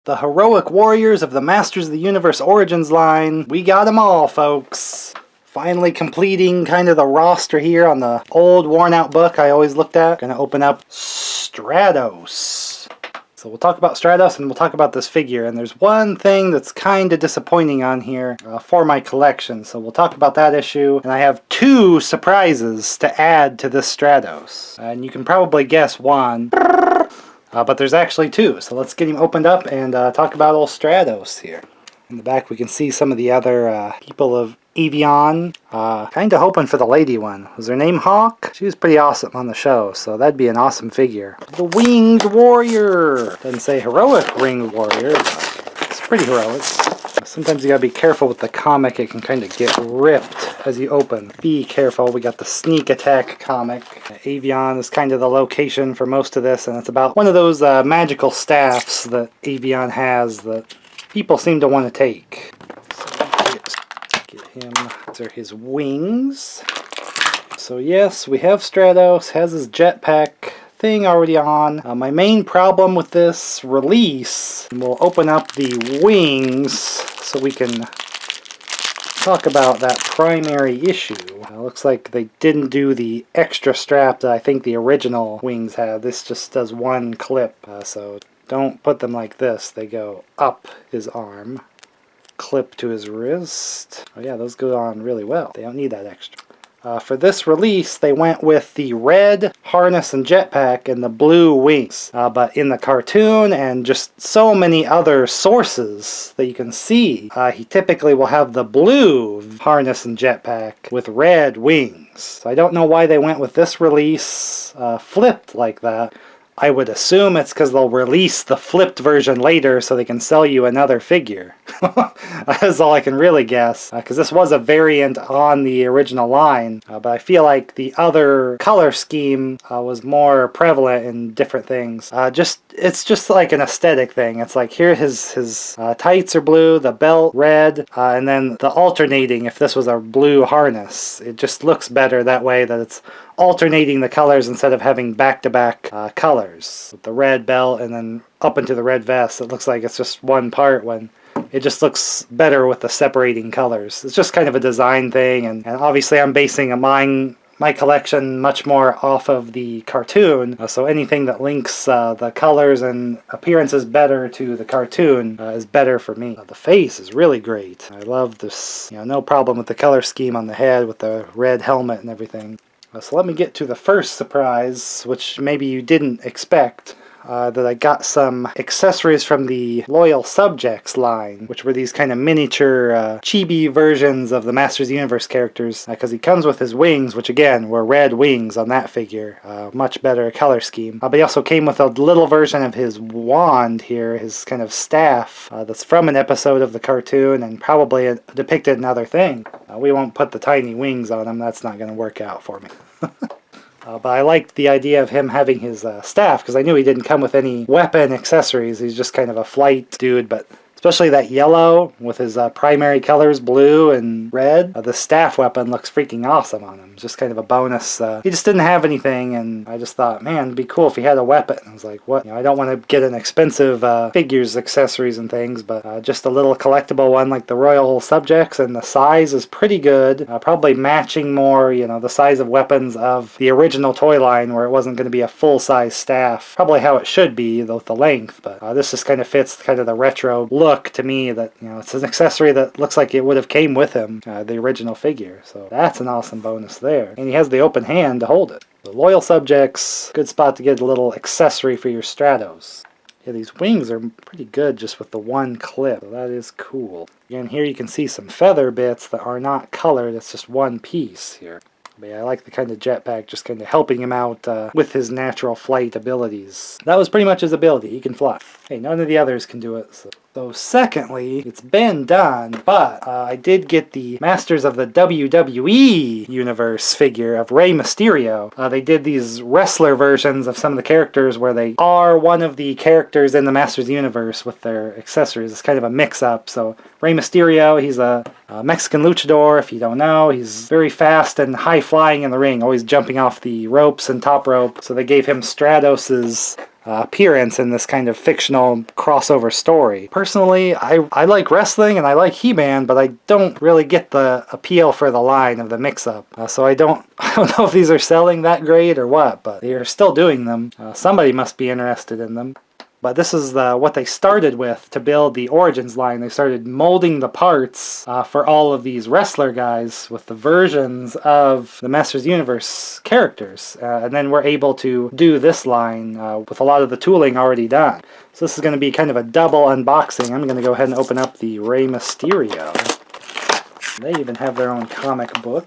The heroic warriors of the Masters of the Universe Origins line. We got them all, folks. Finally completing kind of the roster here on the old worn out book I always looked at. Gonna open up Stratos. So we'll talk about Stratos and we'll talk about this figure. And there's one thing that's kind of disappointing on here for my collection. So we'll talk about that issue. And I have two surprises to add to this Stratos. And you can probably guess one. But there's actually two, so let's get him opened up and talk about old Stratos here. In the back we can see some of the other people of Avion. Kinda hoping for the lady one. Was her name Hawk? She was pretty awesome on the show, so that'd be an awesome figure. The Winged Warrior! Doesn't say heroic Winged Warrior, but it's pretty heroic. Sometimes you gotta be careful with the comic, it can kind of get ripped as you open. Be careful, we got the Sneak Attack comic. Avion is kind of the location for most of this, and it's about one of those magical staffs that Avion has that people seem to want to take. So let's get him. These are his wings. So yes, we have Stratos, has his jetpack thing already on. My main problem with this release, and we'll open up the wings so we can talk about that primary issue. Looks like they didn't do the extra strap that I think the original wings had. This just does one clip, so don't put them like this. They go up his arm, clip to his wrist. Oh yeah, those go on really well. They don't need that extra. For this release, they went with the red harness and jetpack and the blue wings. But in the cartoon and just so many other sources that you can see, he typically will have the blue harness and jetpack with red wings. So I don't know why they went with this release flipped like that. I would assume it's because they'll release the flipped version later so they can sell you another figure. That's all I can really guess. Because this was a variant on the original line. But I feel like the other color scheme was more prevalent in different things. It's just like an aesthetic thing. It's like here his tights are blue, the belt red, and then the alternating if this was a blue harness. It just looks better that way, that it's alternating the colors instead of having back-to-back colors. With the red belt and then up into the red vest, it looks like it's just one part when it just looks better with the separating colors. It's just kind of a design thing, and obviously I'm basing my collection much more off of the cartoon, so anything that links the colors and appearances better to the cartoon is better for me. The face is really great. I love this, no problem with the color scheme on the head with the red helmet and everything. So let me get to the first surprise, which maybe you didn't expect. That I got some accessories from the Loyal Subjects line, which were these kind of miniature chibi versions of the Masters of the Universe characters, because he comes with his wings, which again were red wings on that figure. Much better color scheme. But he also came with a little version of his wand here, his kind of staff, that's from an episode of the cartoon and probably depicted in other things. We won't put the tiny wings on him, that's not going to work out for me. But I liked the idea of him having his staff, because I knew he didn't come with any weapon accessories. He's just kind of a flight dude, but especially that yellow with his primary colors, blue and red. The staff weapon looks freaking awesome on him. Just kind of a bonus. He just didn't have anything, and I just thought, man, it'd be cool if he had a weapon. I was like, what? I don't want to get an expensive figures, accessories, and things, but just a little collectible one like the Royal Subjects, and the size is pretty good. Probably matching more, the size of weapons of the original toy line, where it wasn't going to be a full-size staff. Probably how it should be, though, with the length, but this just kind of fits kind of the retro look to me, that it's an accessory that looks like it would have came with him, the original figure, so that's an awesome bonus there. And he has the open hand to hold it. The Loyal Subjects, good spot to get a little accessory for your Stratos. Yeah, these wings are pretty good just with the one clip, so that is cool. Again, here you can see some feather bits that are not colored, it's just one piece here. But yeah, I like the kind of jetpack just kind of helping him out with his natural flight abilities. That was pretty much his ability, he can fly. Hey, none of the others can do it, So secondly, it's been done, but I did get the Masters of the WWE Universe figure of Rey Mysterio. They did these wrestler versions of some of the characters where they are one of the characters in the Masters of the Universe with their accessories. It's kind of a mix-up. So Rey Mysterio, he's a Mexican luchador, if you don't know. He's very fast and high-flying in the ring, always jumping off the ropes and top rope. So they gave him Stratos's appearance in this kind of fictional crossover story. Personally, I like wrestling and I like He-Man, but I don't really get the appeal for the line of the mix-up. So I don't know if these are selling that great or what, but they are still doing them. Somebody must be interested in them. But this is what they started with to build the Origins line. They started molding the parts for all of these wrestler guys with the versions of the Masters Universe characters. And then we're able to do this line with a lot of the tooling already done. So this is going to be kind of a double unboxing. I'm going to go ahead and open up the Rey Mysterio. They even have their own comic book.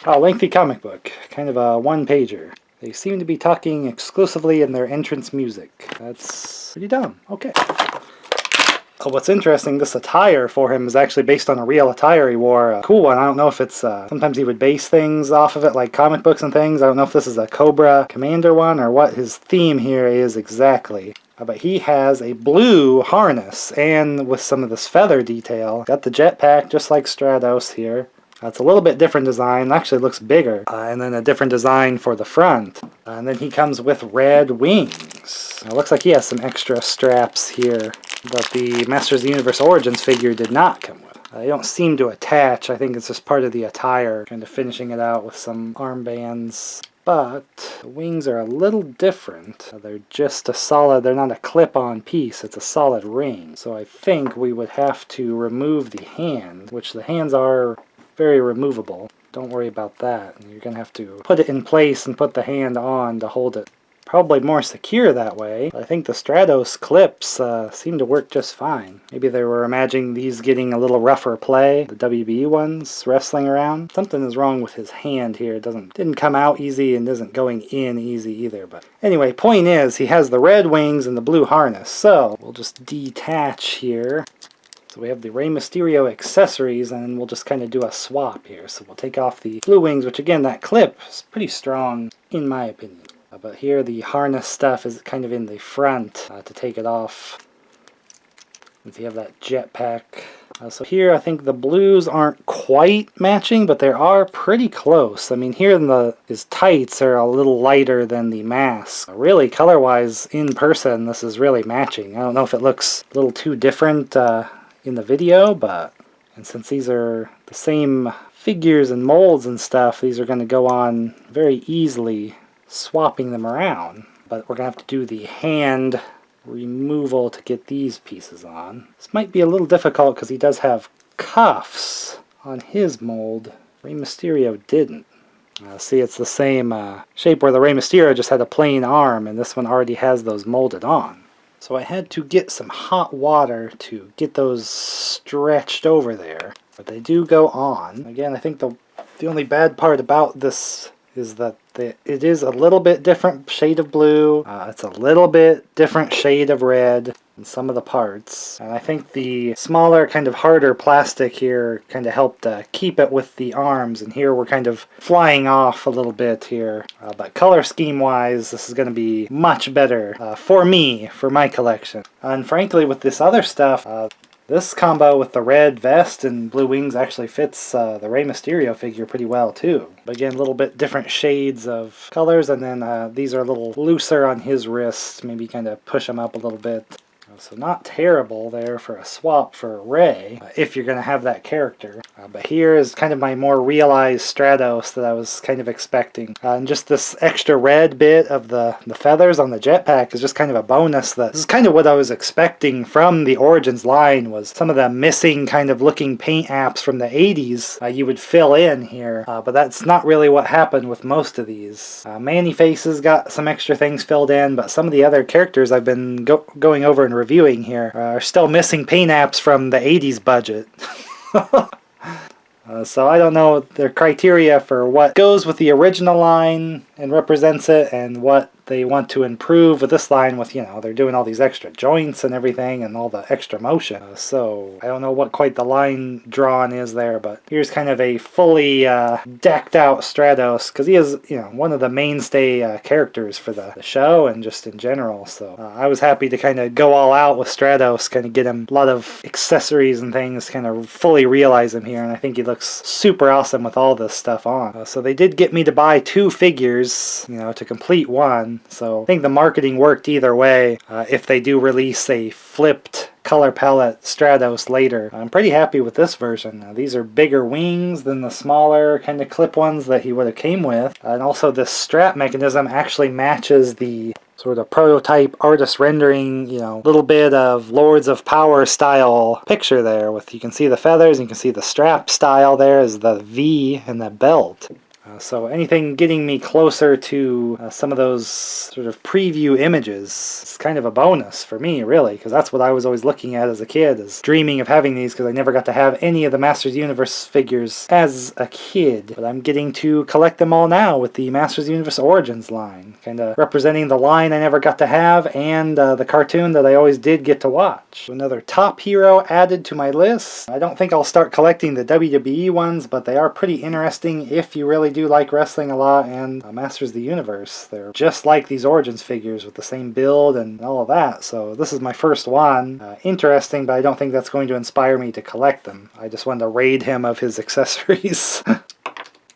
Oh, lengthy comic book. Kind of a one-pager. They seem to be talking exclusively in their entrance music. That's pretty dumb. Okay. Oh, what's interesting, this attire for him is actually based on a real attire he wore. A cool one. I don't know if it's... sometimes he would base things off of it, like comic books and things. I don't know if this is a Cobra Commander one or what his theme here is exactly. But he has a blue harness and with some of this feather detail. Got the jetpack just like Stratos here. It's a little bit different design, actually looks bigger, and then a different design for the front. And then he comes with red wings. It looks like he has some extra straps here that the Masters of the Universe Origins figure did not come with. They don't seem to attach, I think it's just part of the attire, kind of finishing it out with some armbands. But the wings are a little different. They're just a solid, they're not a clip-on piece, it's a solid ring. So I think we would have to remove the hand, which the hands are very removable. Don't worry about that. You're going to have to put it in place and put the hand on to hold it. Probably more secure that way. I think the Stratos clips seem to work just fine. Maybe they were imagining these getting a little rougher play. The WB ones wrestling around. Something is wrong with his hand here. It didn't come out easy and isn't going in easy either. But anyway, point is he has the red wings and the blue harness. So we'll just detach here. So we have the Rey Mysterio accessories, and we'll just kind of do a swap here. So we'll take off the blue wings, which again, that clip is pretty strong, in my opinion. But here the harness stuff is kind of in the front to take it off. And so you have that jetpack. So here I think the blues aren't quite matching, but they are pretty close. I mean, here his tights are a little lighter than the mask. Really, color-wise, in person, this is really matching. I don't know if it looks a little too different in the video, and since these are the same figures and molds and stuff, these are going to go on very easily, swapping them around. But we're going to have to do the hand removal to get these pieces on. This might be a little difficult because he does have cuffs on his mold. Rey Mysterio didn't. See, it's the same shape where the Rey Mysterio just had a plain arm, and this one already has those molded on. So I had to get some hot water to get those stretched over there. But they do go on. Again, I think the only bad part about this is that it is a little bit different shade of blue. It's a little bit different shade of red in some of the parts. And I think the smaller, kind of harder plastic here kind of helped keep it with the arms. And here we're kind of flying off a little bit here. But color scheme-wise, this is going to be much better for me, for my collection. And frankly, with this other stuff, this combo with the red vest and blue wings actually fits the Rey Mysterio figure pretty well too. But again, a little bit different shades of colors, and then these are a little looser on his wrist. Maybe kind of push them up a little bit. So not terrible there for a swap for Rey, if you're going to have that character. But here is kind of my more realized Stratos that I was kind of expecting. And just this extra red bit of the feathers on the jetpack is just kind of a bonus. This is kind of what I was expecting from the Origins line, was some of the missing kind of looking paint apps from the 80s you would fill in here. But that's not really what happened with most of these. Man-E-Face's got some extra things filled in, but some of the other characters I've been going over and reviewing here are still missing paint apps from the 80s budget. So I don't know their criteria for what goes with the original line and represents it, and what they want to improve with this line with, you know, they're doing all these extra joints and everything and all the extra motion. So I don't know what quite the line drawn is there, but here's kind of a fully decked out Stratos, because he is, you know, one of the mainstay characters for the show and just in general. So I was happy to kind of go all out with Stratos, kind of get him a lot of accessories and things, kind of fully realize him here, and I think he looks super awesome with all this stuff on. So they did get me to buy 2 figures, you know, to complete one. one. So I think the marketing worked either way. If they do release a flipped color palette Stratos later, I'm pretty happy with this version. These are bigger wings than the smaller kind of clip ones that he would have came with. And also this strap mechanism actually matches the sort of prototype artist rendering, you know, little bit of Lords of Power style picture there. With, you can see the feathers, and you can see the strap style there is the V in the belt. So anything getting me closer to some of those sort of preview images is kind of a bonus for me, really, because that's what I was always looking at as a kid, is dreaming of having these, because I never got to have any of the Masters Universe figures as a kid. But I'm getting to collect them all now with the Masters Universe Origins line, kind of representing the line I never got to have and the cartoon that I always did get to watch. Another top hero added to my list. I don't think I'll start collecting the WWE ones, but they are pretty interesting if you really do like wrestling a lot and Masters of the Universe. They're just like these Origins figures with the same build and all of that, so this is my first one. Interesting, but I don't think that's going to inspire me to collect them. I just wanted to raid him of his accessories.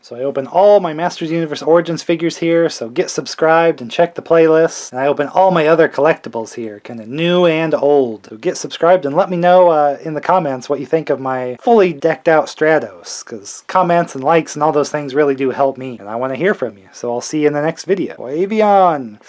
So I open all my Masters Universe Origins figures here, so get subscribed and check the playlist. And I open all my other collectibles here, kind of new and old. So get subscribed and let me know in the comments what you think of my fully decked out Stratos, because comments and likes and all those things really do help me, and I want to hear from you. So I'll see you in the next video. Avion!